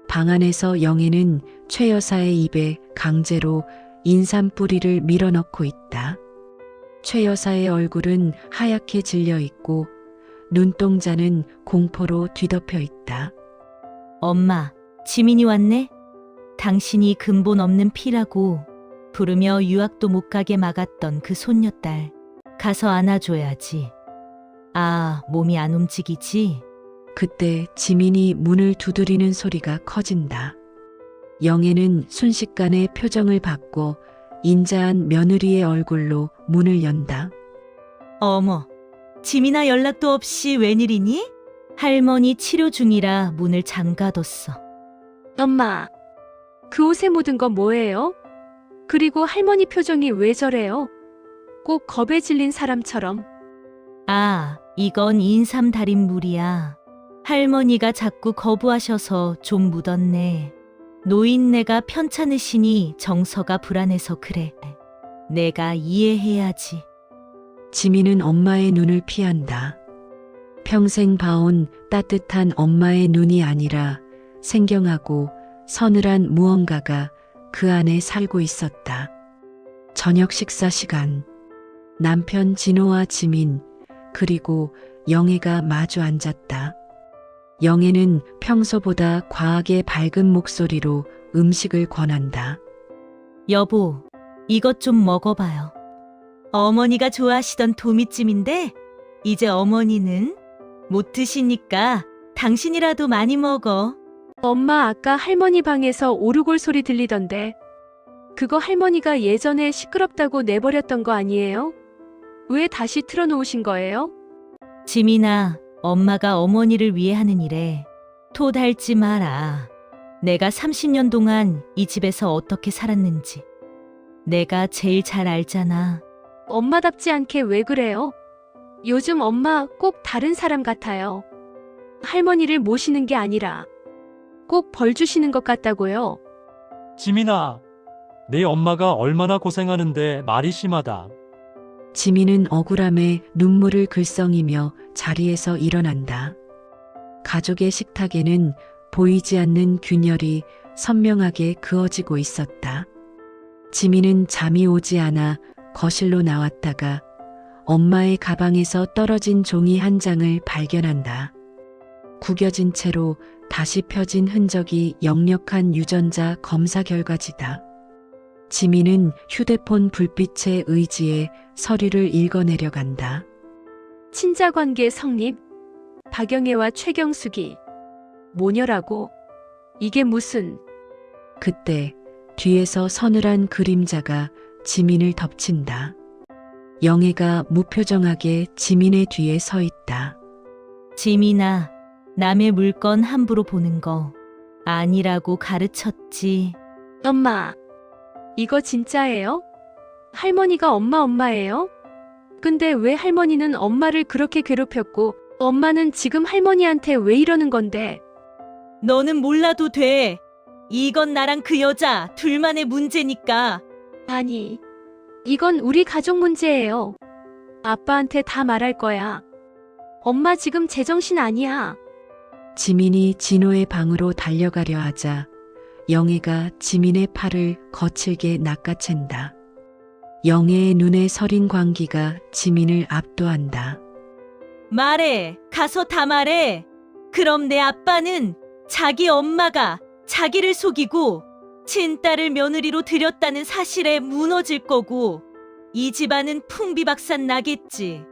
방 안에서 영애는 최 여사의 입에 강제로 인삼 뿌리를 밀어넣고 있다. 최 여사의 얼굴은 하얗게 질려 있고 눈동자는 공포로 뒤덮여 있다. 엄마, 지민이 왔네? 당신이 근본 없는 피라고 부르며 유학도 못 가게 막았던 그 손녀딸. 가서 안아줘야지. 아, 몸이 안 움직이지? 그때 지민이 문을 두드리는 소리가 커진다. 영애는 순식간에 표정을 바꿔 인자한 며느리의 얼굴로 문을 연다. 어머, 지민아 연락도 없이 웬일이니? 할머니 치료 중이라 문을 잠가뒀어. 엄마, 그 옷에 묻은 건 뭐예요? 그리고 할머니 표정이 왜 저래요? 꼭 겁에 질린 사람처럼. 아, 이건 인삼 달인 물이야. 할머니가 자꾸 거부하셔서 좀 묻었네. 노인네가 편찮으시니 정서가 불안해서 그래. 내가 이해해야지. 지민은 엄마의 눈을 피한다. 평생 봐온 따뜻한 엄마의 눈이 아니라 생경하고 서늘한 무언가가 그 안에 살고 있었다. 저녁 식사 시간. 남편 진호와 지민, 그리고 영애가 마주 앉았다. 영애는 평소보다 과하게 밝은 목소리로 음식을 권한다. 여보, 이것 좀 먹어봐요. 어머니가 좋아하시던 도미찜인데 이제 어머니는 못 드시니까 당신이라도 많이 먹어. 엄마, 아까 할머니 방에서 오르골 소리 들리던데. 그거 할머니가 예전에 시끄럽다고 내버렸던 거 아니에요? 왜 다시 틀어놓으신 거예요? 지민아, 엄마가 어머니를 위해 하는 일에 토 달지 마라. 내가 30년 동안 이 집에서 어떻게 살았는지 내가 제일 잘 알잖아. 엄마답지 않게 왜 그래요? 요즘 엄마 꼭 다른 사람 같아요. 할머니를 모시는 게 아니라 꼭 벌 주시는 것 같다고요. 지민아, 내 엄마가 얼마나 고생하는데 말이 심하다. 지민은 억울함에 눈물을 글썽이며 자리에서 일어난다. 가족의 식탁에는 보이지 않는 균열이 선명하게 그어지고 있었다. 지민은 잠이 오지 않아 거실로 나왔다가 엄마의 가방에서 떨어진 종이 한 장을 발견한다. 구겨진 채로 다시 펴진 흔적이 역력한 유전자 검사 결과지다. 지민은 휴대폰 불빛에 의지해 서류를 읽어내려간다. 친자관계 성립, 박영애와 최경숙이 모녀라고? 이게 무슨... 그때 뒤에서 서늘한 그림자가 지민을 덮친다. 영애가 무표정하게 지민의 뒤에 서 있다. 지민아, 남의 물건 함부로 보는 거 아니라고 가르쳤지. 엄마, 이거 진짜예요? 할머니가 엄마예요? 근데 왜 할머니는 엄마를 그렇게 괴롭혔고 엄마는 지금 할머니한테 왜 이러는 건데? 너는 몰라도 돼. 이건 나랑 그 여자 둘만의 문제니까. 아니, 이건 우리 가족 문제예요. 아빠한테 다 말할 거야. 엄마 지금 제정신 아니야. 지민이 진호의 방으로 달려가려 하자 영애가 지민의 팔을 거칠게 낚아챈다. 영애의 눈에 서린 광기가 지민을 압도한다. 말해. 가서 다 말해. 그럼 내 아빠는 자기 엄마가 자기를 속이고 친딸을 며느리로 들였다는 사실에 무너질 거고 이 집안은 풍비박산 나겠지.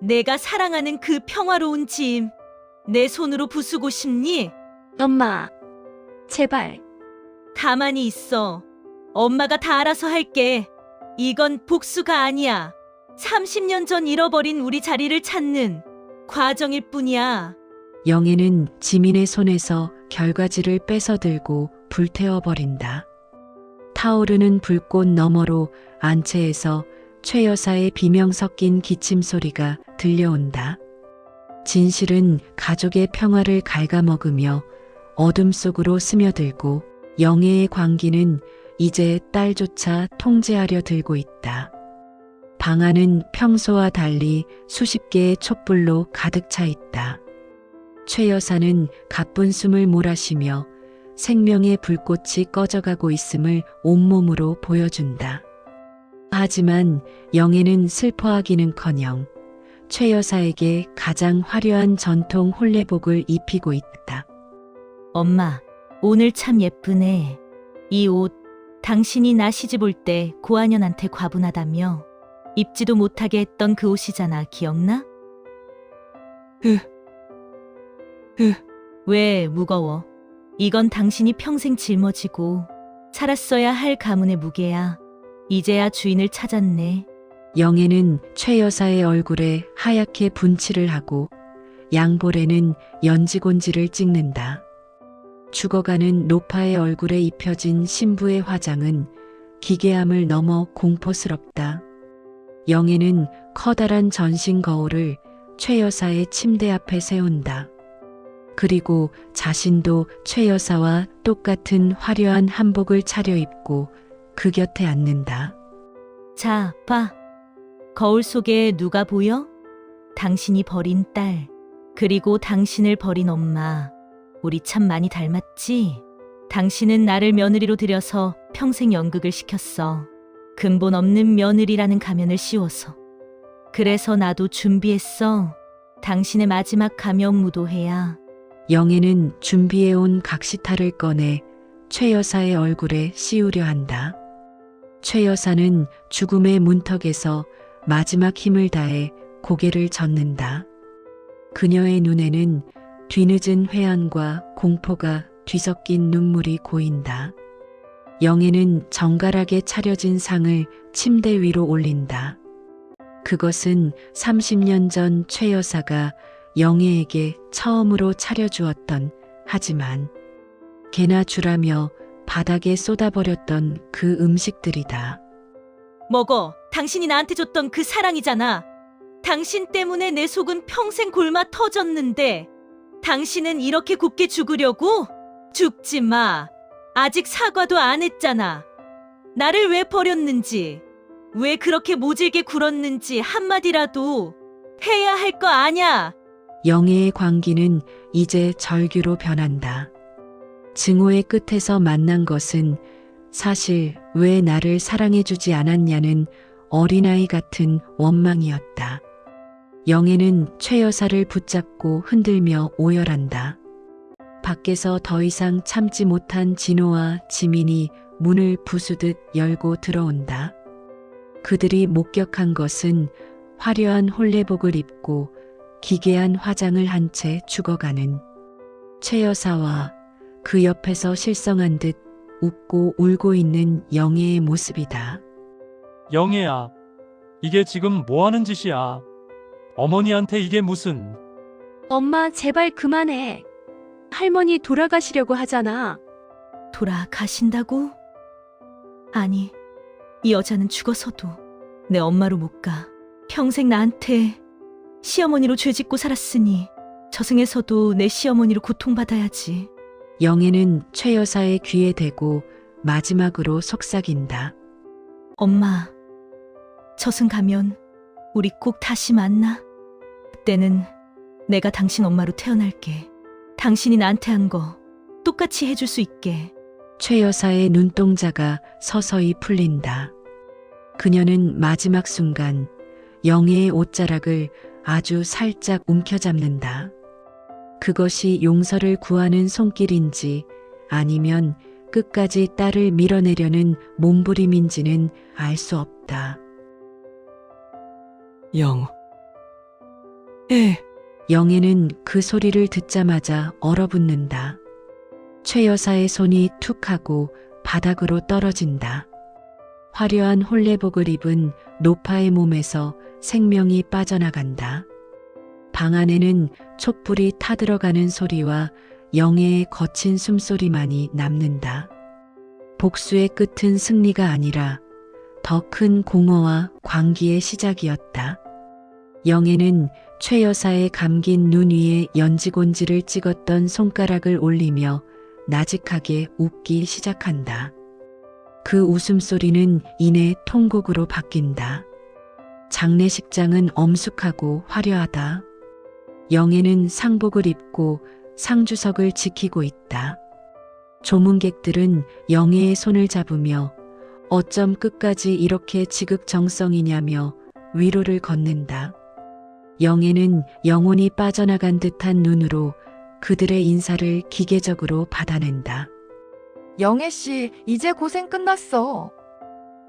내가 사랑하는 그 평화로운 짐 내 손으로 부수고 싶니? 엄마, 제발. 가만히 있어. 엄마가 다 알아서 할게. 이건 복수가 아니야. 30년 전 잃어버린 우리 자리를 찾는 과정일 뿐이야. 영애는 지민의 손에서 결과지를 뺏어들고 불태워버린다. 타오르는 불꽃 너머로 안채에서 최 여사의 비명 섞인 기침 소리가 들려온다. 진실은 가족의 평화를 갉아먹으며 어둠 속으로 스며들고 영애의 광기는 이제 딸조차 통제하려 들고 있다. 방 안은 평소와 달리 수십 개의 촛불로 가득 차 있다. 최 여사는 가쁜 숨을 몰아쉬며 생명의 불꽃이 꺼져가고 있음을 온몸으로 보여준다. 하지만 영애는 슬퍼하기는커녕 최 여사에게 가장 화려한 전통 혼례복을 입히고 있다. 엄마, 오늘 참 예쁘네. 이 옷, 당신이 나 시집 올 때 고한연한테 과분하다며 입지도 못하게 했던 그 옷이잖아. 기억나? 왜 무거워? 이건 당신이 평생 짊어지고 살았어야 할 가문의 무게야. 이제야 주인을 찾았네. 영애는 최 여사의 얼굴에 하얗게 분칠을 하고 양볼에는 연지곤지를 찍는다. 죽어가는 노파의 얼굴에 입혀진 신부의 화장은 기괴함을 넘어 공포스럽다. 영애는 커다란 전신 거울을 최 여사의 침대 앞에 세운다. 그리고 자신도 최 여사와 똑같은 화려한 한복을 차려입고 그 곁에 앉는다. 자, 봐. 거울 속에 누가 보여? 당신이 버린 딸, 그리고 당신을 버린 엄마. 우리 참 많이 닮았지? 당신은 나를 며느리로 들여서 평생 연극을 시켰어. 근본 없는 며느리라는 가면을 씌워서. 그래서 나도 준비했어. 당신의 마지막 가면 무도회야. 영애는 준비해온 각시탈을 꺼내 최 여사의 얼굴에 씌우려 한다. 최 여사는 죽음의 문턱에서 마지막 힘을 다해 고개를 젓는다. 그녀의 눈에는 뒤늦은 회한과 공포가 뒤섞인 눈물이 고인다. 영애는 정갈하게 차려진 상을 침대 위로 올린다. 그것은 30년 전 최 여사가 영애에게 처음으로 차려주었던, 하지만 개나 주라며 바닥에 쏟아버렸던 그 음식들이다. 먹어. 당신이 나한테 줬던 그 사랑이잖아. 당신 때문에 내 속은 평생 굶어 터졌는데 당신은 이렇게 곱게 죽으려고? 죽지 마. 아직 사과도 안 했잖아. 나를 왜 버렸는지, 왜 그렇게 모질게 굴었는지 한마디라도 해야 할 거 아냐. 영애의 광기는 이제 절규로 변한다. 증오의 끝에서 만난 것은 사실 왜 나를 사랑해주지 않았냐는 어린아이 같은 원망이었다. 영애는 최 여사를 붙잡고 흔들며 오열한다. 밖에서 더 이상 참지 못한 진호와 지민이 문을 부수듯 열고 들어온다. 그들이 목격한 것은 화려한 혼례복을 입고 기괴한 화장을 한 채 죽어가는 최 여사와 그 옆에서 실성한 듯 웃고 울고 있는 영애의 모습이다. 영애야, 이게 지금 뭐 하는 짓이야? 어머니한테 이게 무슨... 엄마, 제발 그만해. 할머니 돌아가시려고 하잖아. 돌아가신다고? 아니, 이 여자는 죽어서도 내 엄마로 못 가. 평생 나한테 시어머니로 죄짓고 살았으니 저승에서도 내 시어머니로 고통받아야지. 영애는 최 여사의 귀에 대고 마지막으로 속삭인다. 엄마, 저승 가면 우리 꼭 다시 만나. 그때는 내가 당신 엄마로 태어날게. 당신이 나한테 한 거 똑같이 해줄 수 있게. 최 여사의 눈동자가 서서히 풀린다. 그녀는 마지막 순간 영애의 옷자락을 아주 살짝 움켜잡는다. 그것이 용서를 구하는 손길인지 아니면 끝까지 딸을 밀어내려는 몸부림인지는 알 수 없다. 영애는 그 소리를 듣자마자 얼어붙는다. 최 여사의 손이 툭 하고 바닥으로 떨어진다. 화려한 홀레복을 입은 노파의 몸에서 생명이 빠져나간다. 방 안에는 촛불이 타들어가는 소리와 영애의 거친 숨소리만이 남는다. 복수의 끝은 승리가 아니라 더 큰 공허와 광기의 시작이었다. 영애는 최 여사의 감긴 눈 위에 연지곤지를 찍었던 손가락을 올리며 나직하게 웃기 시작한다. 그 웃음소리는 이내 통곡으로 바뀐다. 장례식장은 엄숙하고 화려하다. 영애는 상복을 입고 상주석을 지키고 있다. 조문객들은 영애의 손을 잡으며 어쩜 끝까지 이렇게 지극정성이냐며 위로를 건넨다. 영애는 영혼이 빠져나간 듯한 눈으로 그들의 인사를 기계적으로 받아낸다. 영애 씨, 이제 고생 끝났어.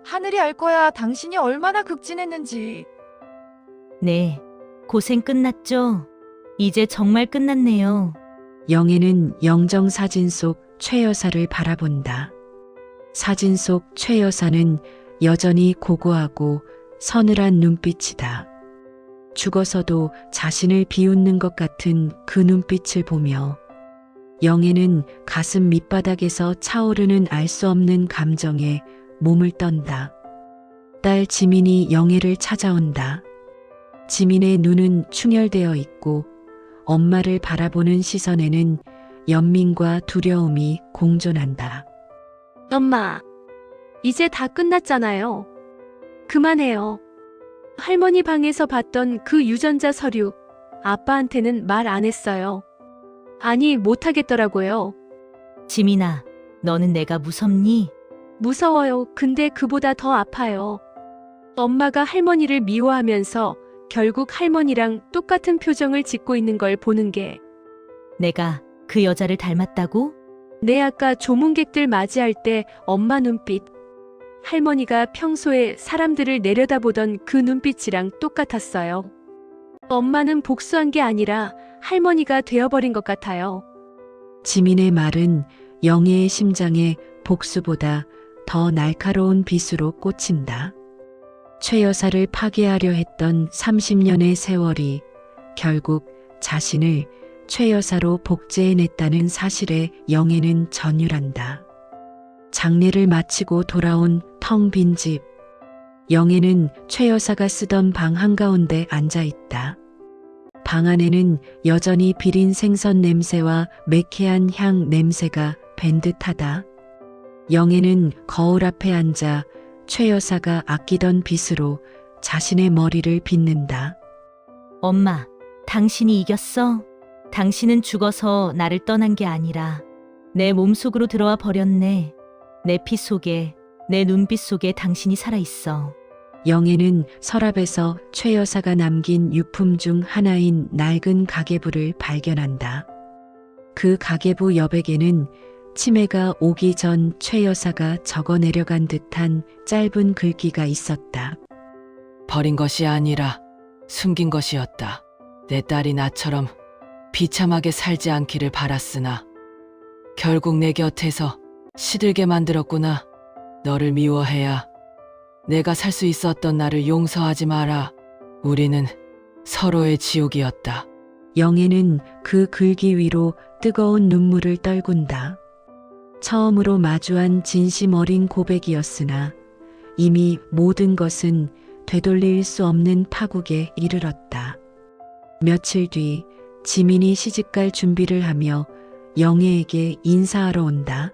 하늘이 알 거야 당신이 얼마나 극진했는지. 네, 고생 끝났죠? 이제 정말 끝났네요. 영애는 영정 사진 속 최 여사를 바라본다. 사진 속 최 여사는 여전히 고고하고 서늘한 눈빛이다. 죽어서도 자신을 비웃는 것 같은 그 눈빛을 보며 영애는 가슴 밑바닥에서 차오르는 알 수 없는 감정에 몸을 떤다. 딸 지민이 영애를 찾아온다. 지민의 눈은 충혈되어 있고 엄마를 바라보는 시선에는 연민과 두려움이 공존한다. 엄마, 이제 다 끝났잖아요. 그만해요. 할머니 방에서 봤던 그 유전자 서류, 아빠한테는 말 안 했어요. 아니, 못하겠더라고요. 지민아, 너는 내가 무섭니? 무서워요. 근데 그보다 더 아파요. 엄마가 할머니를 미워하면서 결국 할머니랑 똑같은 표정을 짓고 있는 걸 보는 게. 내가 그 여자를 닮았다고? 네, 아까 조문객들 맞이할 때 엄마 눈빛. 할머니가 평소에 사람들을 내려다보던 그 눈빛이랑 똑같았어요. 엄마는 복수한 게 아니라 할머니가 되어버린 것 같아요. 지민의 말은 영애의 심장에 복수보다 더 날카로운 비수로 꽂힌다. 최 여사를 파괴하려 했던 30년의 세월이 결국 자신을 최 여사로 복제해냈다는 사실에 영애는 전율한다. 장례를 마치고 돌아온 텅 빈 집. 영애는 최 여사가 쓰던 방 한가운데 앉아있다. 방 안에는 여전히 비린 생선 냄새와 매캐한 향 냄새가 밴 듯하다. 영애는 거울 앞에 앉아 최 여사가 아끼던 빗으로 자신의 머리를 빗는다. 엄마, 당신이 이겼어. 당신은 죽어서 나를 떠난 게 아니라 내 몸속으로 들어와 버렸네. 내 피 속에, 내 눈빛 속에 당신이 살아있어. 영애는 서랍에서 최 여사가 남긴 유품 중 하나인 낡은 가계부를 발견한다. 그 가계부 여백에는 치매가 오기 전 최 여사가 적어 내려간 듯한 짧은 글귀가 있었다. 버린 것이 아니라 숨긴 것이었다. 내 딸이 나처럼 비참하게 살지 않기를 바랐으나 결국 내 곁에서 시들게 만들었구나. 너를 미워해야 내가 살 수 있었던 나를 용서하지 마라. 우리는 서로의 지옥이었다. 영애는 그 글귀 위로 뜨거운 눈물을 떨군다. 처음으로 마주한 진심 어린 고백이었으나 이미 모든 것은 되돌릴 수 없는 파국에 이르렀다. 며칠 뒤 지민이 시집갈 준비를 하며 영애에게 인사하러 온다.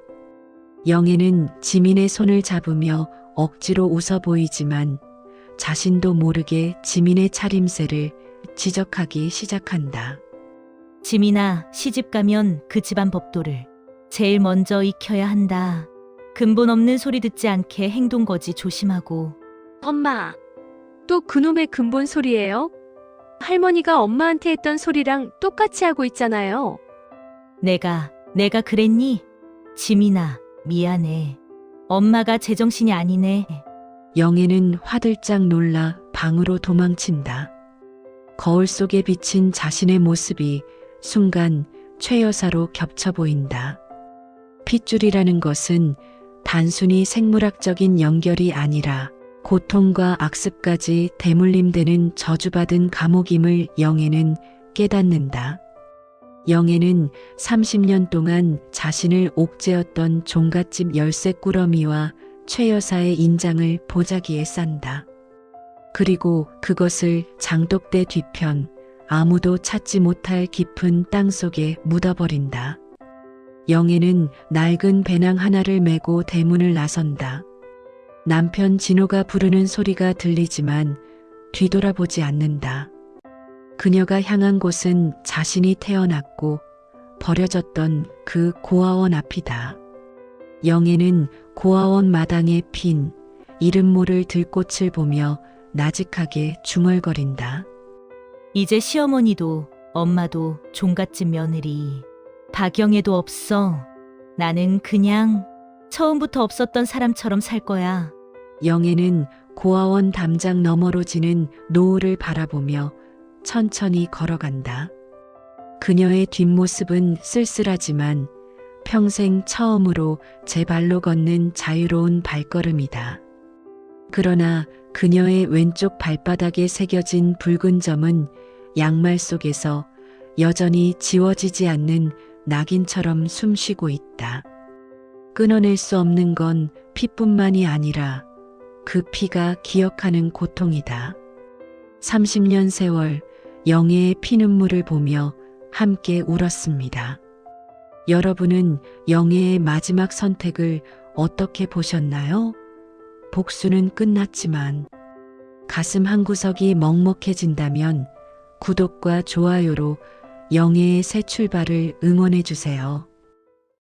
영애는 지민의 손을 잡으며 억지로 웃어 보이지만 자신도 모르게 지민의 차림새를 지적하기 시작한다. 지민아, 시집 가면 그 집안 법도를 제일 먼저 익혀야 한다. 근본 없는 소리 듣지 않게 행동거지 조심하고. 엄마, 또 그놈의 근본 소리예요? 할머니가 엄마한테 했던 소리랑 똑같이 하고 있잖아요. 내가 그랬니? 지민아, 미안해. 엄마가 제정신이 아니네. 영애는 화들짝 놀라 방으로 도망친다. 거울 속에 비친 자신의 모습이 순간 최 여사로 겹쳐 보인다. 핏줄이라는 것은 단순히 생물학적인 연결이 아니라 고통과 악습까지 대물림되는 저주받은 감옥임을 영애는 깨닫는다. 영애는 30년 동안 자신을 옥죄었던 종갓집 열쇠꾸러미와 최 여사의 인장을 보자기에 싼다. 그리고 그것을 장독대 뒤편 아무도 찾지 못할 깊은 땅 속에 묻어버린다. 영애는 낡은 배낭 하나를 메고 대문을 나선다. 남편 진호가 부르는 소리가 들리지만 뒤돌아보지 않는다. 그녀가 향한 곳은 자신이 태어났고 버려졌던 그 고아원 앞이다. 영애는 고아원 마당에 핀 이름 모를 들꽃을 보며 나직하게 중얼거린다. 이제 시어머니도 엄마도 종갓집 며느리 박영애도 없어. 나는 그냥 처음부터 없었던 사람처럼 살 거야. 영애는 고아원 담장 너머로 지는 노을을 바라보며 천천히 걸어간다. 그녀의 뒷모습은 쓸쓸하지만 평생 처음으로 제 발로 걷는 자유로운 발걸음이다. 그러나 그녀의 왼쪽 발바닥에 새겨진 붉은 점은 양말 속에서 여전히 지워지지 않는 낙인처럼 숨쉬고 있다. 끊어낼 수 없는 건 피뿐만이 아니라 그 피가 기억하는 고통이다. 30년 세월 영애의 피눈물을 보며 함께 울었습니다. 여러분은 영애의 마지막 선택을 어떻게 보셨나요? 복수는 끝났지만 가슴 한구석이 먹먹해진다면 구독과 좋아요로 영애의 새 출발을 응원해 주세요.